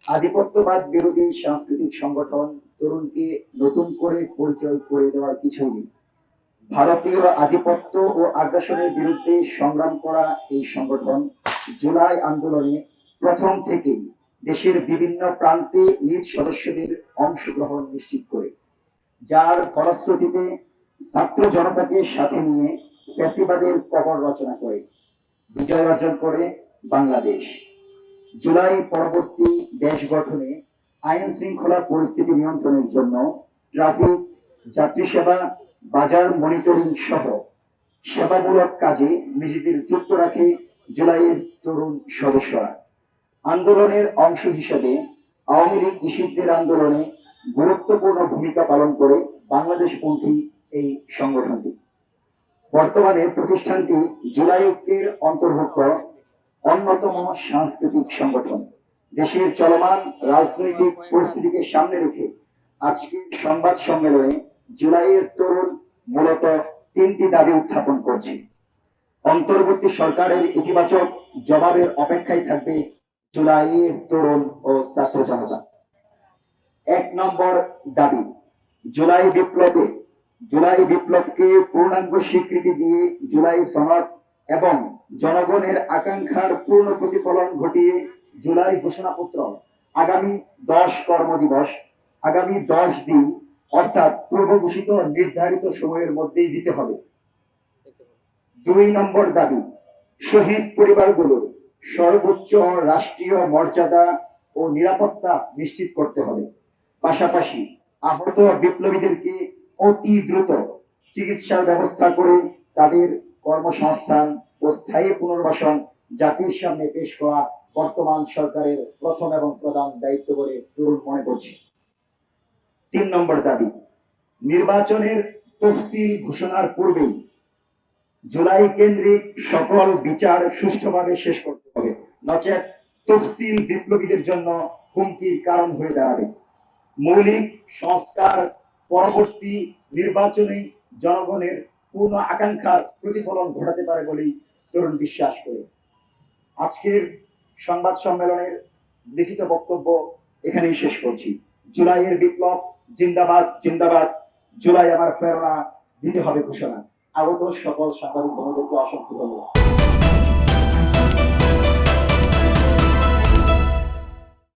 আধিপত্যবাদ বিরোধী সাংস্কৃতিক সংগঠন তরুণকে নতুন করে পরিচয় করে দেওয়ার কিছুই নেই। ভারতীয় আধিপত্য ও আগ্রাসনের বিরুদ্ধে সংগ্রাম করা এই সংগঠন জুলাই আন্দোলনে প্রথম থেকেই দেশের বিভিন্ন প্রান্তে নিজ সদস্যদের অংশগ্রহণ নিশ্চিত করে, যার ফলশ্রুতিতে ছাত্র জনতাকে সাথে নিয়ে ফ্যাসিবাদের কবর রচনা করে বিজয় অর্জন করে বাংলাদেশ। জুলাই পরবর্তী দেশ গঠনে আইন শৃঙ্খলা পরিস্থিতি নিয়ন্ত্রণের জন্য ট্রাফিক, যাত্রী সেবা, বাজার মনিটরিং সহ সেবামূলক কাজে নিজেদের যুক্ত রাখে জুলাইয়ের তরুণ সদস্যরা। আন্দোলনের অংশ হিসেবে আওয়ামী লীগ নিষিদ্ধের আন্দোলনে গুরুত্বপূর্ণ ভূমিকা পালন করে বাংলাদেশপন্থী এই সংগঠনটি। বর্তমানে প্রতিষ্ঠানটি জুলাই ঐক্যের অন্তর্ভুক্ত অন্যতম সাংস্কৃতিক সংগঠন। দেশের চলমান রাজনৈতিক পরিস্থিতিকে সামনে রেখে আজকের সংবাদ সম্মেলনে জুলাইয়ের তরুণ মূলত তিনটি দাবি উত্থাপন করছে। অন্তর্বর্তী সরকারের ইতিবাচক জবাবের অপেক্ষায় থাকবে জুলাইয়ের তরুণ ও ছাত্র জনতা। ১ নম্বর দাবি, জুলাই বিপ্লবকে পূর্ণাঙ্গ স্বীকৃতি দিয়ে জুলাই সনদ এবং জনগণের আকাঙ্ক্ষার পূর্ণ প্রতিফলন ঘটিয়ে জুলাই ঘোষণাপত্র আগামী ১০ কর্মদিবস, আগামী ১০ দিন অর্থাৎ পূর্ব ঘোষিত নির্ধারিত সময়ের মধ্যেই দিতে হবে। ২ নম্বর দাবি, শহীদ পরিবারগুলোর সর্বোচ্চ রাষ্ট্রীয় মর্যাদা ও নিরাপত্তা নিশ্চিত করতে হবে। পাশাপাশি আহত বিপ্লবীদেরকে অতি দ্রুত চিকিৎসার ব্যবস্থা করে তাদের কর্মসংস্থান ও স্থায়ী পুনর্বাসন জাতির সামনে পেশ করা বর্তমান সরকারের প্রথম এবং প্রধান দায়িত্ব বলে তরুণ মনে করছে। ৩ নম্বর দাবি, নির্বাচনের তফসিল ঘোষণার পূর্বেই জুলাই কেন্দ্রিক সকল বিচার সুষ্ঠুভাবে শেষ করতে হবে, নচেত তফসিল বিপ্লবীদের জন্য হুমকির কারণ হয়ে দাঁড়াবে। মৌলিক সংস্কার পরবর্তী নির্বাচনে জনগণের পূর্ণ আকাঙ্ক্ষার প্রতিফলন ঘটাতে পারে বলেই তরুণ বিশ্বাস করে। আজকের সংবাদ সম্মেলনের লিখিত বক্তব্য এখানেই শেষ করছি। জুলাইয়ের বিপ্লব জিন্দাবাদ, জিন্দাবাদ। জুলাই আমার প্রেরণা, দিতে হবে ঘোষণা। আগত সকল সাংবাদিক বন্ধুদেরকে অসংখ্য ধন্যবাদ।